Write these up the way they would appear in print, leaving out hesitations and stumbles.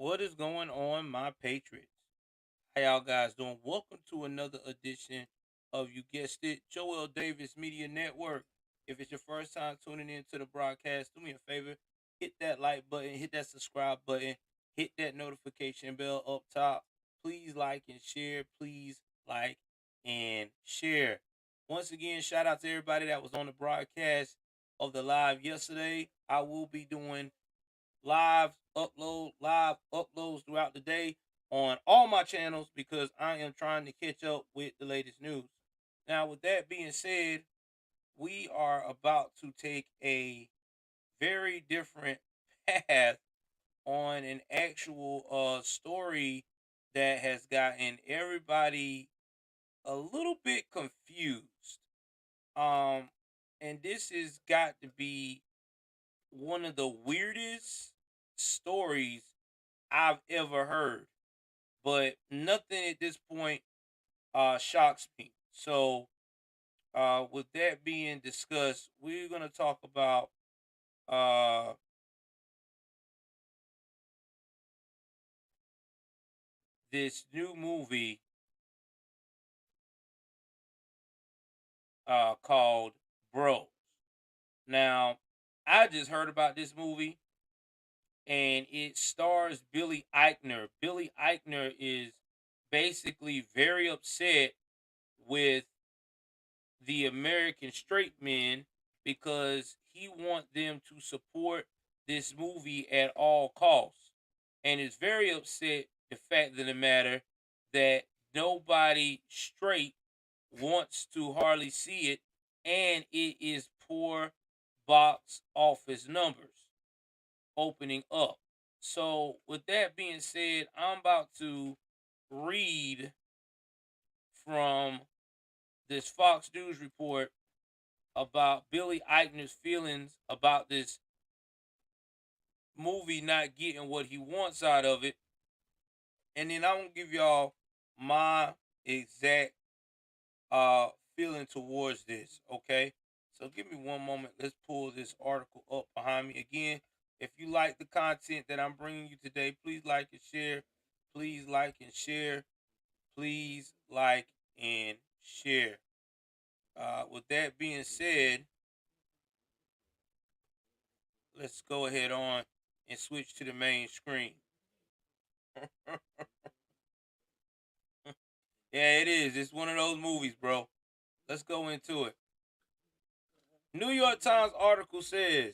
What is going on, my patriots? How y'all guys doing? Welcome to another edition of, you guessed it, Joel Davis Media Network. If it's your first time tuning in to the broadcast, do me a favor, hit that like button, hit that subscribe button, hit that notification bell up top. Please like and share. Please like and share. Once again, shout out to everybody that was on the broadcast of the live yesterday. I will be doing live uploads throughout the day on all my channels because I am trying to catch up with the latest news. Now, with that being said, we are about to take a very different path on an actual story that has gotten everybody a little bit confused. Um and this has got to be one of the weirdest stories I've ever heard. But nothing at this point shocks me. So with that being discussed, we're gonna talk about uh this new movie called Bros. Now, I just heard about this movie and it stars Billy Eichner. Billy Eichner is basically very upset with the American straight men because he wants them to support this movie at all costs, and is very upset the fact of the matter that nobody straight wants to hardly see it, and it is poor box office numbers opening up. So, with that being said, I'm about to read from this Fox News report about Billy Eichner's feelings about this movie not getting what he wants out of it. And then I'm gonna give y'all my exact feeling towards this, okay? So give me one moment. Let's pull this article up behind me. Again, if you like the content that I'm bringing you today, please like and share. Please like and share. Please like and share. With that being said, let's go ahead on and switch to the main screen. Yeah, it is. It's one of those movies, bro. Let's go into it. New York Times article says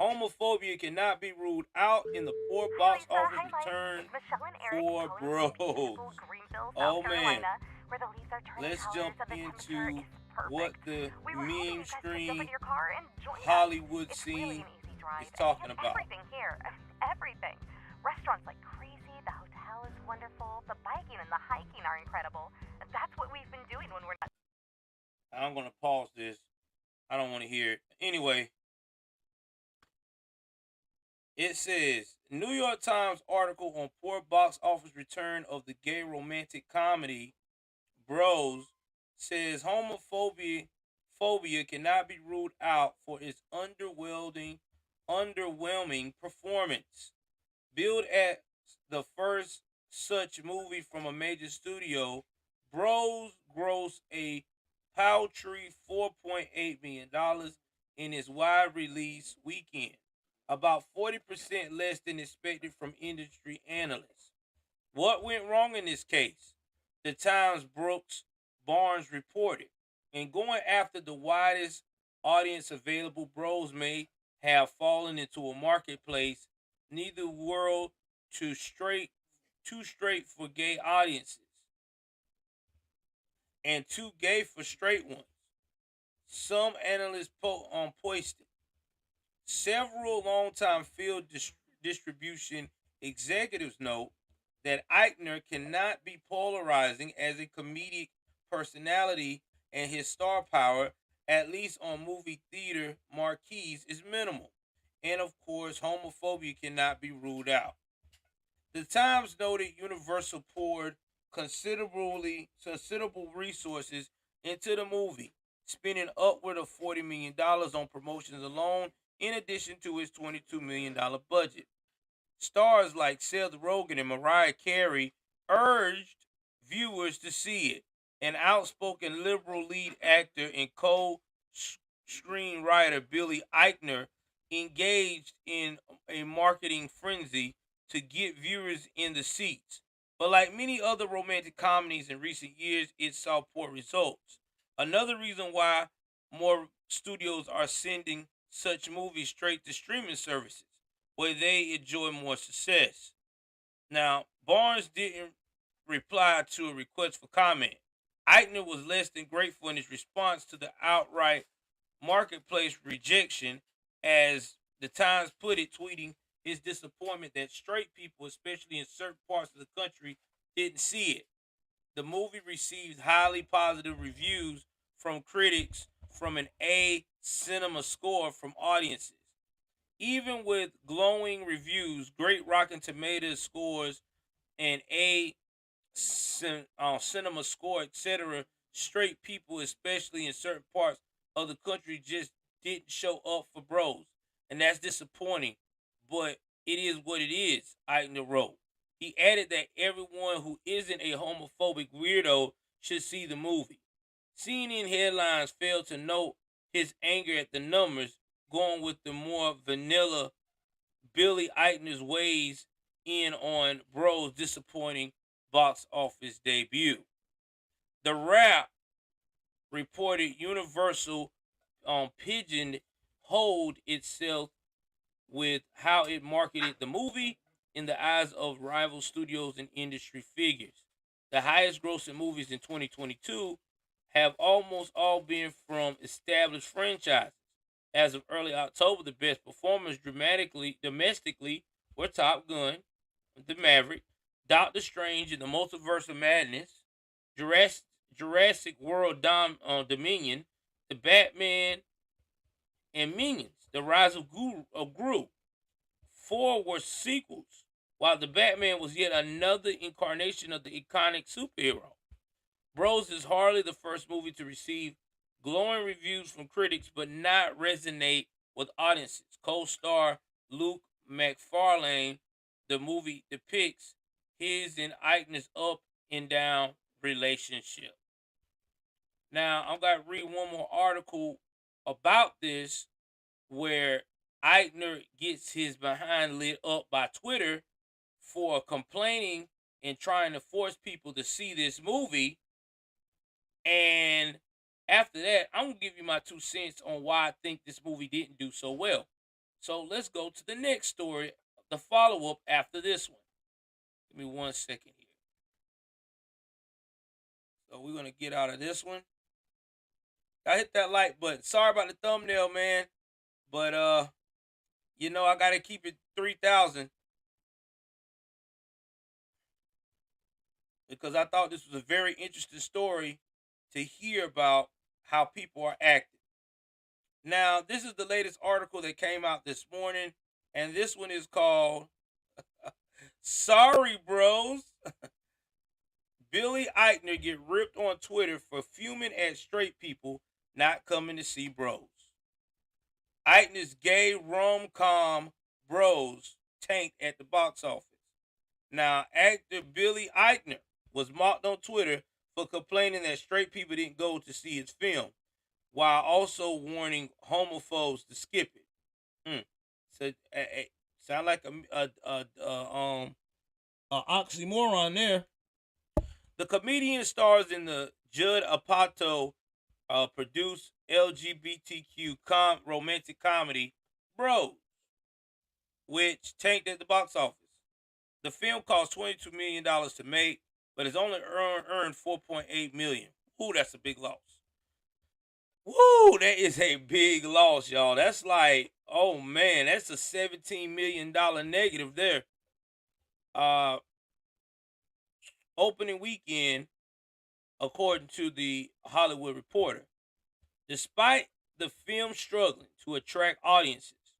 homophobia cannot be ruled out in the poor Hi, box Lisa. office Hi, Mike. return It's Michelle and Eric for calling from Bros. beautiful Greenville, South Oh man, Carolina, where the leaves are turning let's colors jump and the temperature into is what perfect. the We were hoping meme you guys could jump stream into your car and join us. Hollywood It's really scene an easy is drive, and we talking have about. everything here. Everything. Restaurants like crazy, the hotel is wonderful, the biking and the hiking are incredible. That's what we've been doing when we're not. I'm gonna pause this. I don't want to hear it. Anyway, it says New York Times article on poor box office return of the gay romantic comedy Bros says homophobia cannot be ruled out for its underwhelming performance. Billed as the first such movie from a major studio, Bros grossed a paltry $4.8 million in its wide release weekend, about 40% less than expected from industry analysts. What went wrong in this case? The Times Brooks Barnes reported. In going after the widest audience available, Bros may have fallen into a marketplace neither world too straight for gay audiences and too gay for straight ones. Some analysts posted. Several longtime field distribution executives note that Eichner cannot be polarizing as a comedic personality, and his star power, at least on movie theater marquees, is minimal. And of course, homophobia cannot be ruled out. The Times noted Universal poured considerable resources into the movie, spending upward of $40 million on promotions alone, in addition to its $22 million budget. Stars like Seth Rogen and Mariah Carey urged viewers to see it. An outspoken liberal lead actor and co-screenwriter Billy Eichner engaged in a marketing frenzy to get viewers in the seats. But like many other romantic comedies in recent years, it saw poor results. Another reason why more studios are sending such movies straight to streaming services, where they enjoy more success. Now, Barnes didn't reply to a request for comment. Eichner was less than grateful in his response to the outright marketplace rejection, as the Times put it, tweeting his disappointment that straight people, especially in certain parts of the country, didn't see it. The movie received highly positive reviews from critics from an A cinema score from audiences. Even with glowing reviews, great Rotten Tomatoes scores, and cinema score, etc., straight people, especially in certain parts of the country, just didn't show up for Bros. And that's disappointing. But it is what it is, Eichner wrote. He added that everyone who isn't a homophobic weirdo should see the movie. CNN headlines failed to note his anger at the numbers, going with the more vanilla Billy Eichner's ways in on Bro's disappointing box office debut. The Wrap reported Universal pigeonholed itself with how it marketed the movie in the eyes of rival studios and industry figures. The highest grossing movies in 2022 have almost all been from established franchises. As of early October, the best performers domestically were Top Gun, The Maverick, Doctor Strange and the Multiverse of Madness, Jurassic World Dominion, The Batman, and Minions, The Rise of Gru. Four were sequels, while The Batman was yet another incarnation of the iconic superhero. Bros is hardly the first movie to receive glowing reviews from critics but not resonate with audiences. Co-star Luke McFarlane, the movie depicts his and Eichner's up and down relationship. Now, I'm going to read one more article about this where Eichner gets his behind lit up by Twitter for complaining and trying to force people to see this movie. And after that, I'm going to give you my 2 cents on why I think this movie didn't do so well. So let's go to the next story, the follow up after this one. Give me 1 second here. So we're going to get out of this one. I hit that like button. Sorry about the thumbnail, man. But, I got to keep it 3,000. Because I thought this was a very interesting story to hear about how people are acting. Now, this is the latest article that came out this morning, and this one is called Sorry Bros. Billy Eichner get ripped on Twitter for fuming at straight people not coming to see Bros. Eichner's gay rom-com Bros tanked at the box office. Now, actor Billy Eichner was mocked on Twitter for complaining that straight people didn't go to see his film, while also warning homophobes to skip it. So, sound like a oxymoron there. The comedian stars in the Judd Apatow produced LGBTQ romantic comedy Bros, which tanked at the box office. The film cost $22 million to make, but it's only earned $4.8 million. Ooh, that's a big loss. Woo, that is a big loss, y'all. That's like, oh man, that's a $17 million negative there. Opening weekend, according to the Hollywood Reporter. Despite the film struggling to attract audiences,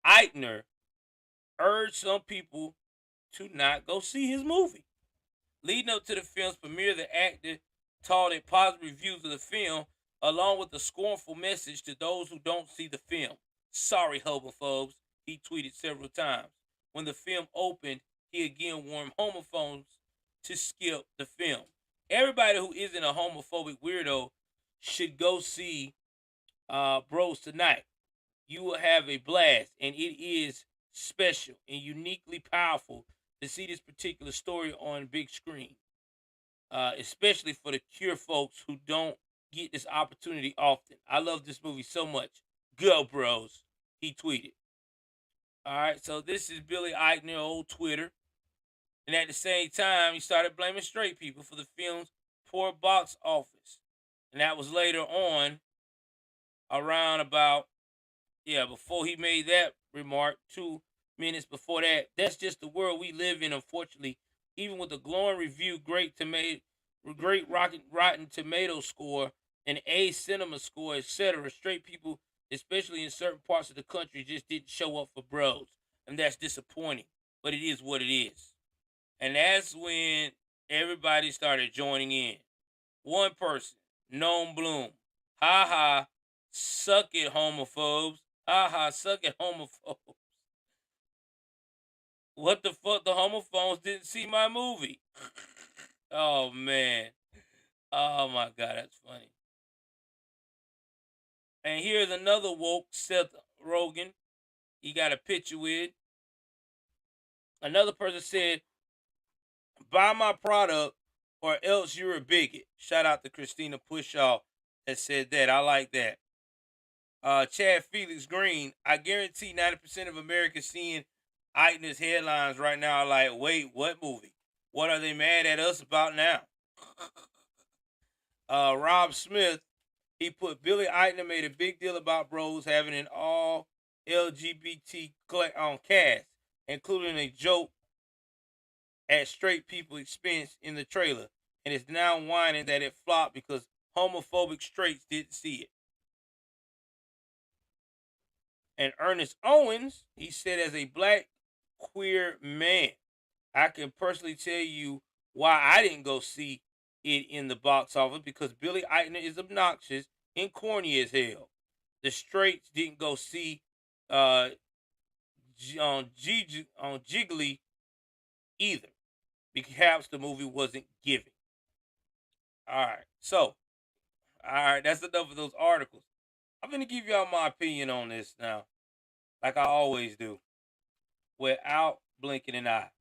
Eichner urged some people to not go see his movie. Leading up to the film's premiere, the actor touted positive reviews of the film, along with a scornful message to those who don't see the film. Sorry, homophobes, he tweeted several times. when the film opened, he again warned homophobes to skip the film. Everybody who isn't a homophobic weirdo should go see Bros Tonight. You will have a blast, and it is special and uniquely powerful to see this particular story on big screen, especially for the queer folks who don't get this opportunity often. I love this movie so much. Go, bros, he tweeted. All right, so this is Billy Eichner, old Twitter. And at the same time, he started blaming straight people for the film's poor box office. And that was later on, around about, before he made that remark, 2 minutes before that. That's just the world we live in, unfortunately. Even with a glowing review, great Rotten Tomato score, an A cinema score, etc., straight people, especially in certain parts of the country, just didn't show up for bros. And that's disappointing. But it is what it is. And that's when everybody started joining in. One person, Noam Bloom. Ha ha, suck it, homophobes. Ha ha, suck it, homophobes. What the fuck? The homophobes didn't see my movie. Oh, man. Oh, my God, that's funny. And here's another woke, Seth Rogen. He got a picture with. Another person said, buy my product or else you're a bigot. Shout out to Christina Pushaw that said that. I like that. Chad Felix Green. I guarantee 90% of Americans seeing Eichner's headlines right now are like, wait, what movie? What are they mad at us about now? Rob Smith, he put Billy Eichner made a big deal about Bros having an all LGBT cast, including a joke at straight people expense in the trailer, and is now whining that it flopped because homophobic straights didn't see it. And Ernest Owens, he said, as a black queer man, I can personally tell you why I didn't go see it in the box office, because Billy Eichner is obnoxious and corny as hell. The straights didn't go see on Jiggly either. Perhaps the movie wasn't giving. All right, so that's enough of those articles. I'm gonna give y'all my opinion on this now, like I always do, without blinking an eye.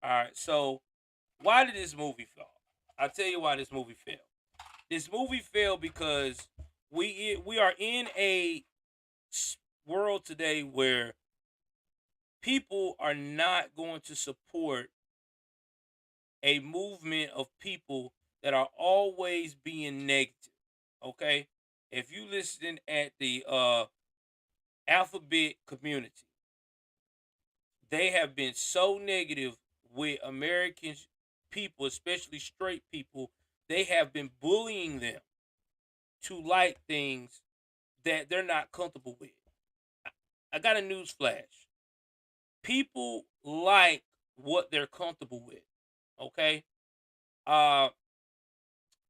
All right, so why did this movie fail? I'll tell you why this movie failed. This movie failed because we are in a world today where people are not going to support a movement of people that are always being negative. Okay? If you listen at the alphabet community, they have been so negative with American people, especially straight people. They have been bullying them to like things that they're not comfortable with. I got a news flash. People like what they're comfortable with. Okay?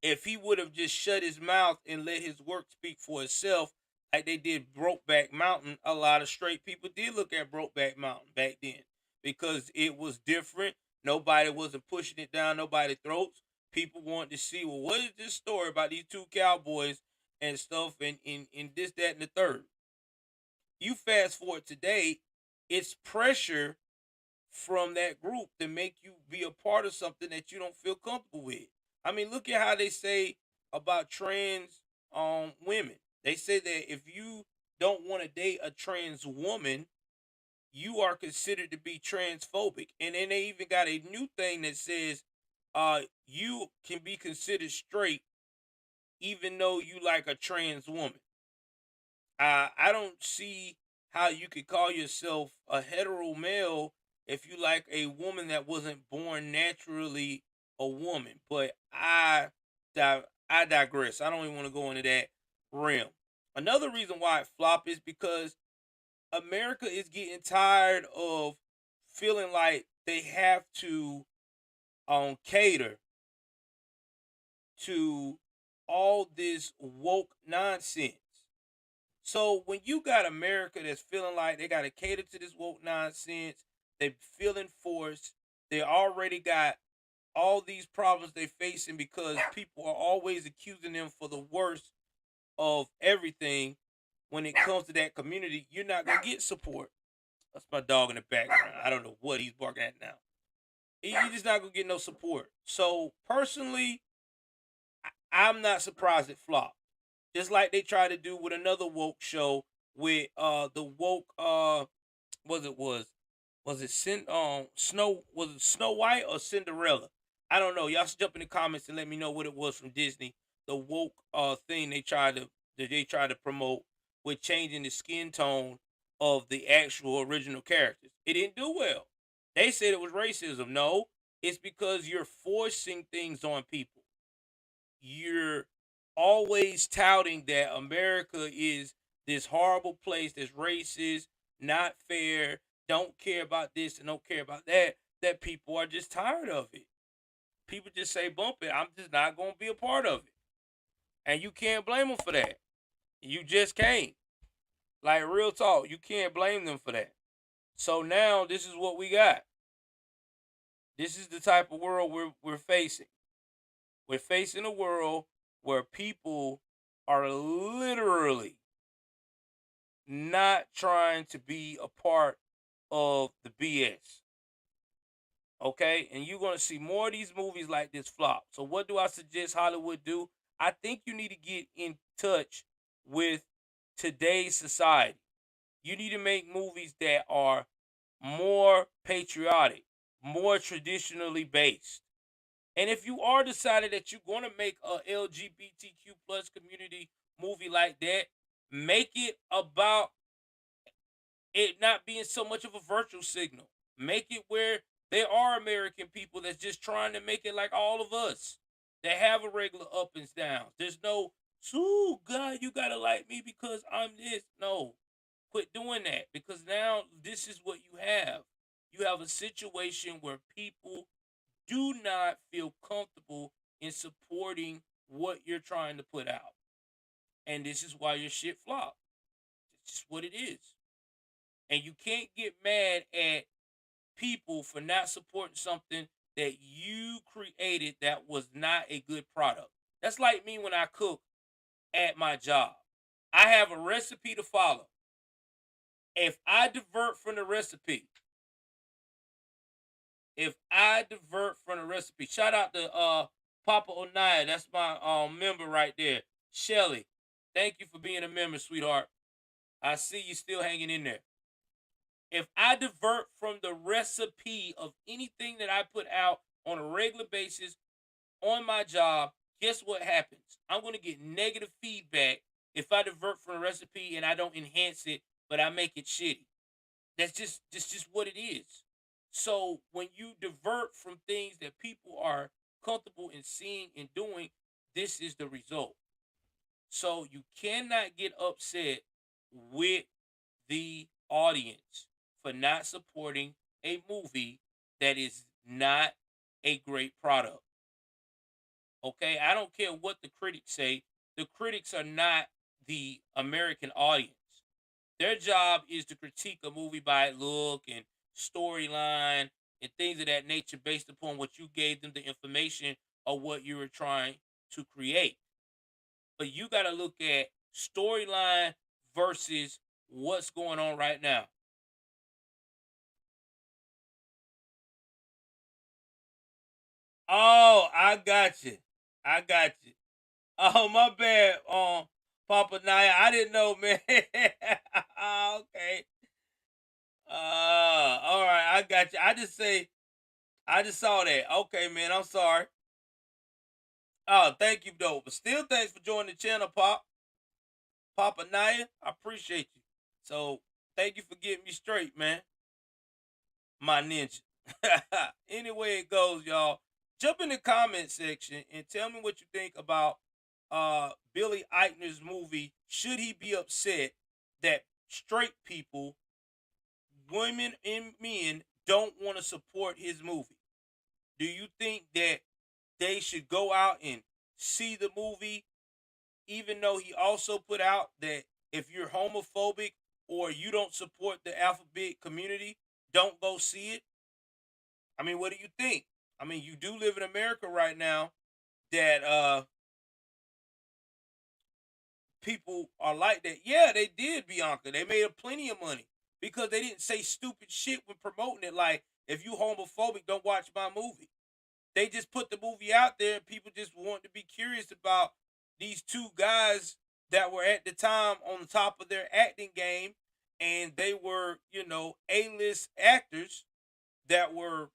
If he would have just shut his mouth and let his work speak for itself, like they did Brokeback Mountain, a lot of straight people did look at Brokeback Mountain back then because it was different. Nobody wasn't pushing it down nobody's throats. People wanted to see, well, what is this story about these two cowboys and stuff and this, that, and the third? You fast forward today, it's pressure from that group to make you be a part of something that you don't feel comfortable with. I mean, look at how they say about trans women. They say that if you don't want to date a trans woman, you are considered to be transphobic. And then they even got a new thing that says you can be considered straight even though you like a trans woman. I don't see how you could call yourself a hetero male if you like a woman that wasn't born naturally a woman. But I digress. I don't even want to go into that realm. Another reason why it flopped is because America is getting tired of feeling like they have to cater to all this woke nonsense. So when you got America that's feeling like they got to cater to this woke nonsense, they feeling forced. They already got all these problems they facing because people are always accusing them for the worst of everything. When it comes to that community, you're not gonna get support. That's my dog in the background. I don't know what he's barking at now. You're just not gonna get no support. So personally, I'm not surprised it flopped. Just like they tried to do with another woke show with the woke was it Snow White or Cinderella? I don't know. Y'all should jump in the comments and let me know what it was from Disney. The woke thing they tried to promote with changing the skin tone of the actual original characters. It didn't do well. They said it was racism. No, it's because you're forcing things on people. You're always touting that America is this horrible place that's racist, not fair, don't care about this and don't care about that, that people are just tired of it. People just say, bump it. I'm just not going to be a part of it. And you can't blame them for that. You just can't. Like, real talk, you can't blame them for that. So now this is what we got. This is the type of world we're facing. We're facing a world where people are literally not trying to be a part of the BS. Okay? And you're going to see more of these movies like this flop. So, what do I suggest Hollywood do? I think you need to get in touch with today's society. You need to make movies that are more patriotic, more traditionally based. And if you are decided that you're going to make a LGBTQ plus community movie like that, make it about it not being so much of a virtual signal. Make it where there are American people that's just trying to make it like all of us that have a regular up and downs. There's no, so God, you gotta like me because I'm this. No, quit doing that because now this is what you have. You have a situation where people do not feel comfortable in supporting what you're trying to put out. And this is why your shit flopped. It's just what it is. And you can't get mad at people for not supporting something that you created that was not a good product. That's like me when I cook at my job. I have a recipe to follow. If I divert from the recipe, shout out to Papa Onaya, that's my member right there. Shelly, thank you for being a member, sweetheart. I see you still hanging in there. If I divert from the recipe of anything that I put out on a regular basis on my job, guess what happens? I'm going to get negative feedback if I divert from the recipe and I don't enhance it, but I make it shitty. That's just what it is. So when you divert from things that people are comfortable in seeing and doing, this is the result. So you cannot get upset with the audience for not supporting a movie that is not a great product. Okay, I don't care what the critics say. The critics are not the American audience. Their job is to critique a movie by its look and storyline and things of that nature based upon what you gave them the information or what you were trying to create. But you got to look at storyline versus what's going on right now. Oh, I got you. I got you. Oh, my bad, Papa Naya. I didn't know, man. Okay. All right, I got you. I just saw that. Okay, man. I'm sorry. Oh, thank you, though. But still, thanks for joining the channel, Papa Naya. I appreciate you. So, thank you for getting me straight, man. My ninja. Anyway, it goes, y'all. Jump in the comment section and tell me what you think about Billy Eichner's movie. Should he be upset that straight people, women and men, don't want to support his movie? Do you think that they should go out and see the movie, even though he also put out that if you're homophobic or you don't support the alphabet community, don't go see it. I mean, what do you think? I mean, you do live in America right now that people are like that. Yeah, they did, Bianca. They made a plenty of money because they didn't say stupid shit when promoting it. Like, if you homophobic, don't watch my movie. They just put the movie out there, and people just want to be curious about these two guys that were at the time on the top of their acting game, and they were, A-list actors that were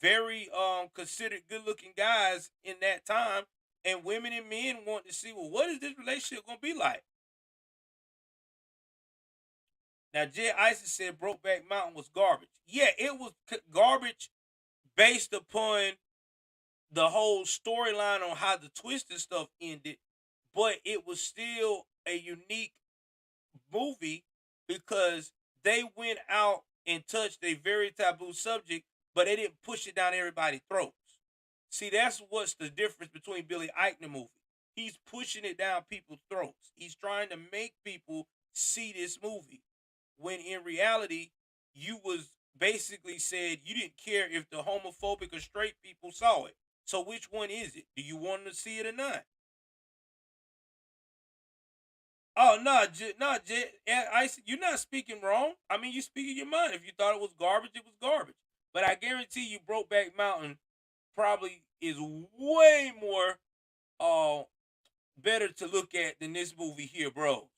very considered good looking guys in that time, and women and men want to see, well, what is this relationship gonna be like? Now, Jay Isis said Brokeback Mountain was garbage. Yeah, it was garbage based upon the whole storyline on how the twist and stuff ended, but it was still a unique movie because they went out and touched a very taboo subject, but they didn't push it down everybody's throats. See, that's what's the difference between Billy Eichner movie. He's pushing it down people's throats. He's trying to make people see this movie. When in reality, you was basically said you didn't care if the homophobic or straight people saw it. So which one is it? Do you want to see it or not? Oh no, no, you're not speaking wrong. I mean, you speaking your mind. If you thought it was garbage, it was garbage. But I guarantee you, Brokeback Mountain probably is way more uh better to look at than this movie here, bro.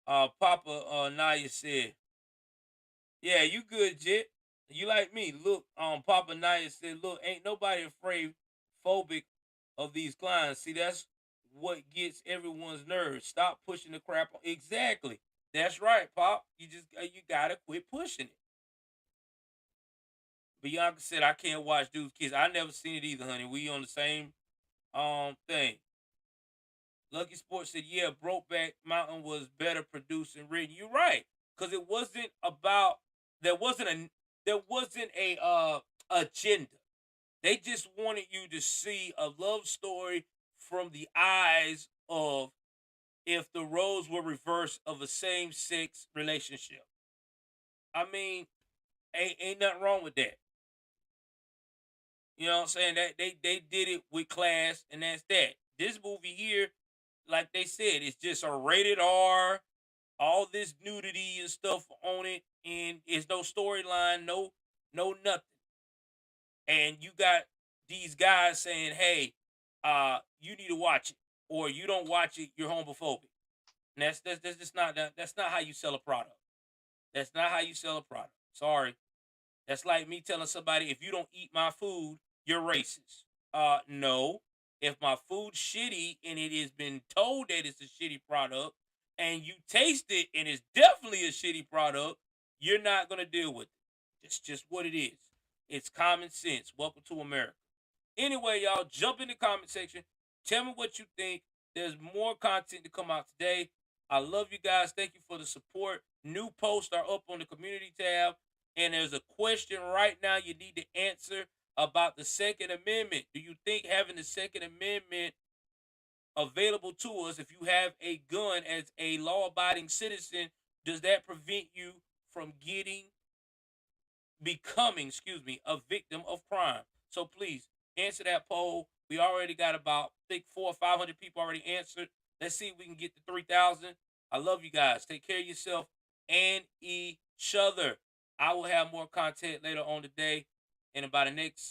Papa Naya said, "Yeah, you good, Jet. You like me? Look, Papa Naya said, look, ain't nobody afraid phobic of these clients. See, that's what gets everyone's nerves. Stop pushing the crap. Exactly. That's right, Pop. You gotta quit pushing it." Bianca said, "I can't watch Dude's Kids. I never seen it either, honey. We on the same thing." Lucky Sports said, "Yeah, Brokeback Mountain was better produced and written." You're right, because it wasn't about there wasn't a agenda. They just wanted you to see a love story from the eyes of if the roles were reversed of a same sex relationship. I mean, ain't nothing wrong with that. You know what I'm saying? That they did it with class, and that's that. This movie here, like they said, it's just a rated R, all this nudity and stuff on it, and it's no storyline, no nothing. And you got these guys saying, "Hey, you need to watch it, or you don't watch it, you're homophobic." And that's just not that's not how you sell a product. That's not how you sell a product. Sorry. That's like me telling somebody, if you don't eat my food, you're racist. No. If my food's shitty and it has been told that it's a shitty product, and you taste it and it's definitely a shitty product, you're not gonna deal with it. It's just what it is. It's common sense. Welcome to America. Anyway, y'all, jump in the comment section. Tell me what you think. There's more content to come out today. I love you guys. Thank you for the support. New posts are up on the community tab. And there's a question right now you need to answer about the Second Amendment. Do you think having the Second Amendment available to us, if you have a gun as a law abiding citizen, does that prevent you from becoming, a victim of crime? So please answer that poll. We already got about, I think, 400 or 500 people already answered. Let's see if we can get to 3,000. I love you guys. Take care of yourself and each other. I will have more content later on today in about the next